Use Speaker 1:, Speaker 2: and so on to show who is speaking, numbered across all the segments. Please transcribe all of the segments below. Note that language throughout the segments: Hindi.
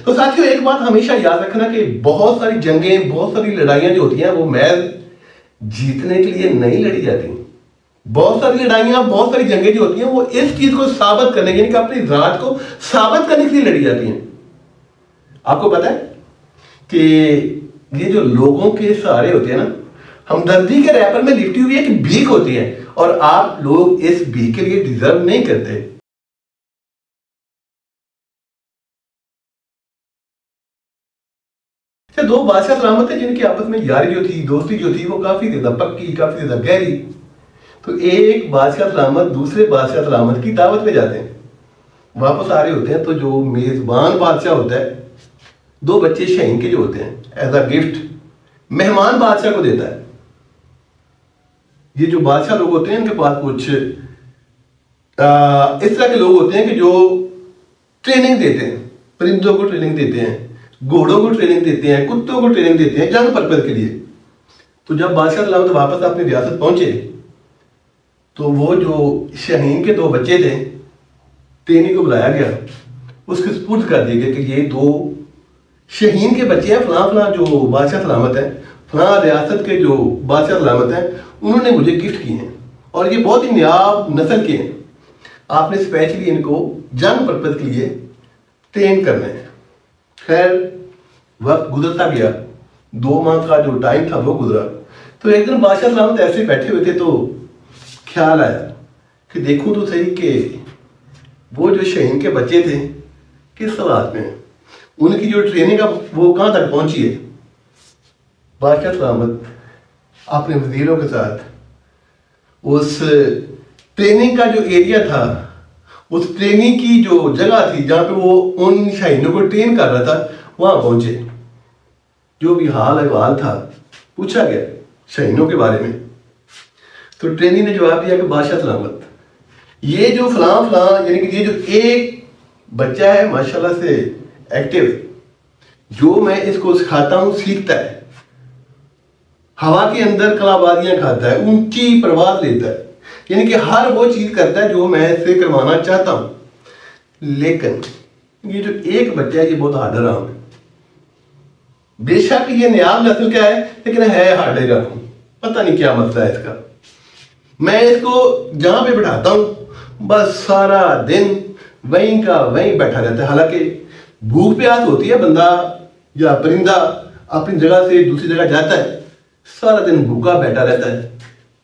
Speaker 1: तो साथियों, एक बात हमेशा याद रखना कि बहुत सारी जंगें, बहुत सारी लड़ाइयां जो होती हैं वो महज जीतने के लिए नहीं लड़ी जाती। बहुत सारी लड़ाइयां, बहुत सारी जंगें जो होती हैं वो इस चीज को साबित करने, यानी कि अपनी जात को साबित करने के लिए लड़ी जाती हैं। आपको पता है कि ये जो लोगों के सहारे होते हैं ना, हमदर्दी के रैपर में लिखी हुई एक भीख होती है और आप लोग इस भीख के लिए डिजर्व नहीं करते। दो बादशाह सलामत थे जिनकी आपस में यारी जो थी, दोस्ती जो थी वो काफी ज्यादा पक्की, काफी ज्यादा गहरी। तो एक बादशाह सलामत दूसरे बादशाह सलामत की दावत में जाते हैं, वापस आ रहे होते हैं। तो जो मेजबान बादशाह होता है, दो बच्चे शहीन के जो होते हैं एज अ गिफ्ट मेहमान बादशाह को देता है। ये जो बादशाह लोग होते हैं इनके पास कुछ इस तरह के लोग होते हैं कि जो ट्रेनिंग देते हैं, परिंदों को ट्रेनिंग देते हैं, घोड़ों को ट्रेनिंग देते हैं, कुत्तों को ट्रेनिंग देते हैं जंग पर्पज के लिए। तो जब बादशाह सलामत वापस अपनी रियासत पहुंचे तो वो जो शहीन के दो बच्चे थे, ट्रेनी को बुलाया गया, उसके सुपुर्द कर दिया गया कि ये दो शहीन के बच्चे हैं, फलां फलां जो बादशाह सलामत है, फलां रियासत के जो बादशाह सलामत हैं, उन्होंने मुझे गिफ्ट किए हैं और ये बहुत ही नायाब नस्ल के हैं। आपने स्पेशली इनको जंग पर्पज के लिए ट्रेन करना है। खैर वक्त गुजरता गया, 2 माह का जो टाइम था वो गुजरा। तो एक दिन बादशाह सलामत ऐसे बैठे हुए थे तो ख्याल आया कि देखो तो सही कि वो जो शहीन के बच्चे थे किस हालात में हैं, उनकी जो ट्रेनिंग है वो कहाँ तक पहुंची है। बादशाह सलामत अपने वजीरों के साथ उस ट्रेनिंग का जो एरिया था, उस ट्रेनिंग की जो जगह थी जहाँ पे वो उन शहीनों को ट्रेन कर रहा था, वहां पहुंचे। जो भी हाल अहवाल था पूछा गया शहीनों के बारे में। तो ट्रेनी ने जवाब दिया कि बादशाह सलामत, ये जो फलां फलां, यानी कि ये जो एक बच्चा है माशाल्लाह से एक्टिव, जो मैं इसको सिखाता हूं सीखता है, हवा के अंदर कलाबाजियां खाता है, ऊंची परवाज लेता है, यानी कि हर वो चीज करता है जो मैं इससे करवाना चाहता हूं। लेकिन ये जो एक बच्चा है ये बहुत हार्डर आम है। बेशक ये नायाब नस्ल का है लेकिन है हार्डर आम, पता नहीं क्या मसला है इसका। मैं इसको जहां पे बिठाता हूं बस सारा दिन वहीं का वहीं बैठा रहता है। हालांकि भूख प्यास होती है, बंदा या परिंदा अपनी जगह से दूसरी जगह जाता है, सारा दिन भूखा बैठा रहता है,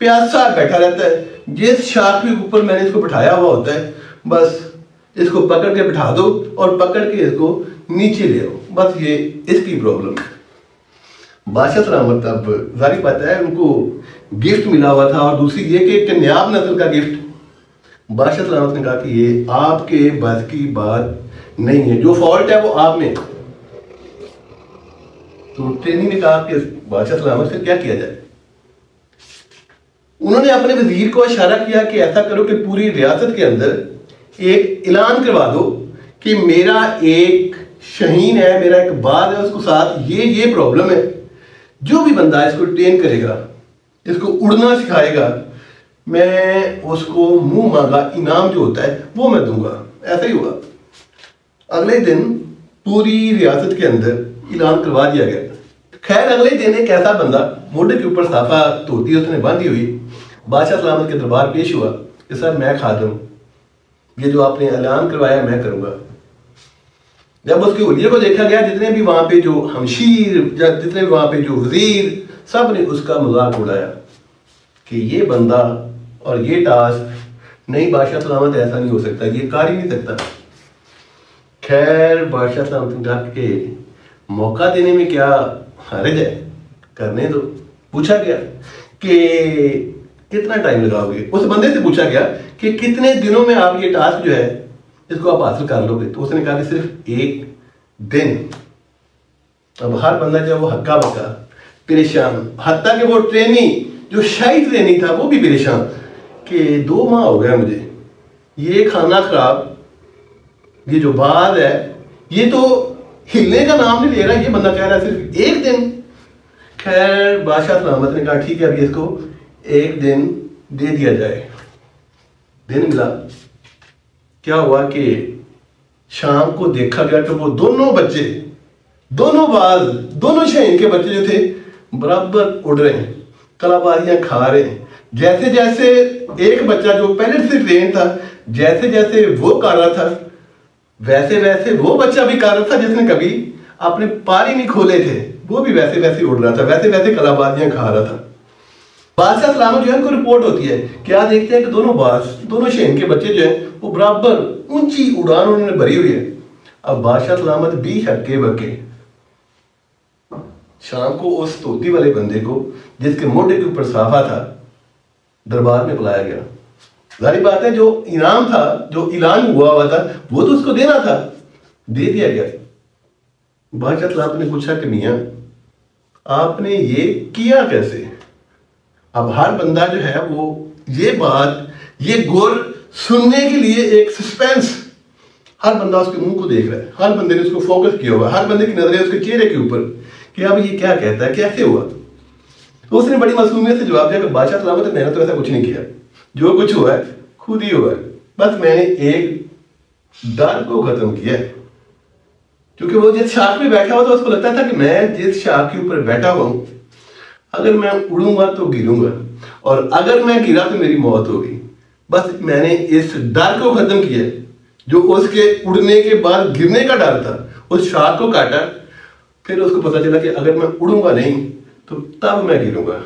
Speaker 1: प्यासा बैठा रहता है। जिस शाख के ऊपर मैंने इसको बिठाया हुआ होता है बस इसको पकड़ के बिठा दो और पकड़ के इसको नीचे ले आओ, बस ये इसकी प्रॉब्लम है। बादशाह सलामत अब जारी बात है उनको गिफ्ट मिला हुआ था, और दूसरी ये कि एक नायाब नस्ल का गिफ्ट। बादशाह सलामत ने कहा कि ये आपके बस की बात नहीं है, जो फॉल्ट है वो आप में। तो ट्रेनी ने कहा कि बादशाह सलामत से क्या किया जाए। उन्होंने अपने वजीर को इशारा किया कि ऐसा करो कि पूरी रियासत के अंदर एक ऐलान करवा दो कि मेरा एक शहीन है, मेरा एक बाज है, उसको साथ ये प्रॉब्लम है। जो भी बंदा इसको ट्रेन करेगा, इसको उड़ना सिखाएगा, मैं उसको मुंह मांगा इनाम जो होता है वो मैं दूंगा। ऐसा ही हुआ। अगले दिन पूरी रियासत के अंदर ऐलान करवा दिया गया। खैर अगले दिन एक ऐसा बंदा मोढे के ऊपर साफा धोती उसने बांधी हुई बादशाह सलामत के दरबार पेश हुआ कि सर मैं खादिम, ये जो आपने ऐलान करवाया मैं करूंगा। जब उसके हुलिये को देखा गया, जितने भी वहां पे जो हमशीर या जितने भी वहां पे जो वजीर, सब ने उसका मजाक उड़ाया कि ये बंदा और ये टास्क नहीं, बादशाह सलामत ऐसा नहीं हो सकता, ये कर ही नहीं सकता। खैर बादशाह सलामत के मौका देने में क्या हर्ज है, करने दो। पूछा गया कि कितना टाइम लगाओगे। उस बंदे से पूछा गया कि कितने दिनों में आप ये टास्क जो है इसको आप हासिल कर लोगे। तो उसने कहा कि सिर्फ 1 दिन। अब हर बंदा जो वो हक्का बक्का परेशान, हत्ता कि वो ट्रेनी जो शाही ट्रेनी था वो भी परेशान कि 2 माह हो गया मुझे, ये खाना खराब, ये जो बात है ये तो हिलने का नाम नहीं ले रहा, ये बंदा कह रहा है सिर्फ 1 दिन। खैर बादशाह सलामत ने कहा ठीक है अभी इसको 1 दिन दे दिया जाए। दिन मिला। क्या हुआ कि शाम को देखा गया कि वो दोनों बच्चे, दोनों बाज, दोनों शाहीन के बच्चे जो थे बराबर उड़ रहे हैं, कलाबाजियां खा रहे हैं। जैसे जैसे एक बच्चा जो पहले से ट्रेन था, जैसे जैसे वो कर रहा था, वैसे वैसे वो बच्चा भी कर रहा था जिसने कभी अपने पार ही नहीं खोले थे, वो भी वैसे वैसे उड़ रहा था, वैसे वैसे कलाबाजियां खा रहा था। बादशाह सलामत जो है उनको रिपोर्ट होती है, क्या देखते हैं कि दोनों शहन के बच्चे जो हैं वो बराबर ऊंची उड़ान उन्होंने भरी हुई है। अब बादशाह सलामत भी हक्के बक्के शाम को उस तोती वाले बंदे को जिसके मोढे के ऊपर साफा था दरबार में बुलाया गया। जाहिर बात है जो इनाम था, जो ऐलान हुआ था, वो तो उसको देना था, दे दिया गया। बादशाह सलामत ने पूछा कि मियां आपने ये किया कैसे? अब हर बंदा जो है वो ये बात, ये गुर सुनने के लिए एक सस्पेंस, हर बंदा उसके मुंह को देख रहा है, हर बंदे ने उसको फोकस किया हुआ, हर बंदे की नजरें उसके चेहरे के ऊपर कि अब ये क्या कहता है, कैसे हुआ। तो उसने बड़ी मासूमियत से जवाब दिया कि बादशाह सलामत है, मैंने तो ऐसा कुछ नहीं किया, जो कुछ हुआ है खुद ही हुआ है, बस मैंने एक डर को खत्म किया है। क्योंकि वो जिस शाख में बैठा हुआ था उसको लगता था कि मैं जिस शाख के ऊपर बैठा हुआ हूं, अगर मैं उड़ूंगा तो गिरूंगा, और अगर मैं गिरा तो मेरी मौत होगी। बस मैंने इस डर को खत्म किया, जो उसके उड़ने के बाद गिरने का डर था, उस शाख को काटा। फिर उसको पता चला कि अगर मैं उड़ूंगा नहीं तो तब मैं गिरूंगा,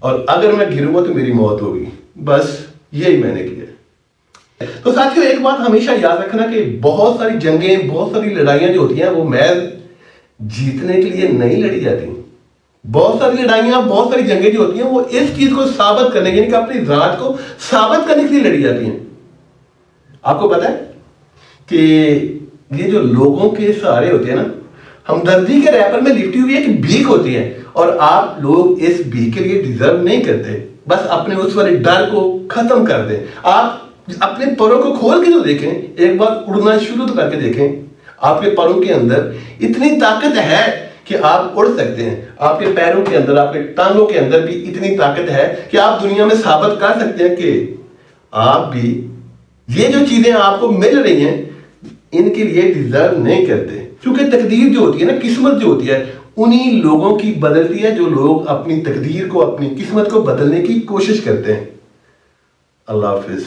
Speaker 1: और अगर मैं गिरूंगा तो मेरी मौत होगी। बस यही मैंने किया। तो साथियों एक बात हमेशा याद रखना कि बहुत सारी जंगें, बहुत सारी लड़ाइयां जो होती हैं वो महज जीतने के लिए नहीं लड़ी जाती। बहुत सारी लड़ाइयां, बहुत सारी जंगें जो होती हैं वो इस चीज को साबित करने, यानी कि अपनी जात को साबित करने के लिए लड़ी जाती हैं। आपको पता है कि ये जो लोगों के सहारे होते हैं ना, हमदर्दी के रैपर में लिखी हुई एक भीख होती है, और आप लोग इस भीख के लिए डिजर्व नहीं करते। बस अपने उस वाले डर को खत्म कर दें। आप अपने पैरों को खोल के तो देखें, एक बार उड़ना शुरू तो करके देखें। आपके पैरों के अंदर इतनी ताकत है कि आप उड़ सकते हैं। आपके पैरों के अंदर, आपके टांगों के अंदर भी इतनी ताकत है कि आप दुनिया में साबित कर सकते हैं कि आप भी ये जो चीजें आपको मिल रही हैं इनके लिए डिजर्व नहीं करते। क्योंकि तकदीर जो होती है ना, किस्मत जो होती है, उन्हीं लोगों की बदलती है जो लोग अपनी तकदीर को, अपनी किस्मत को बदलने की कोशिश करते हैं। अल्लाह हाफिज।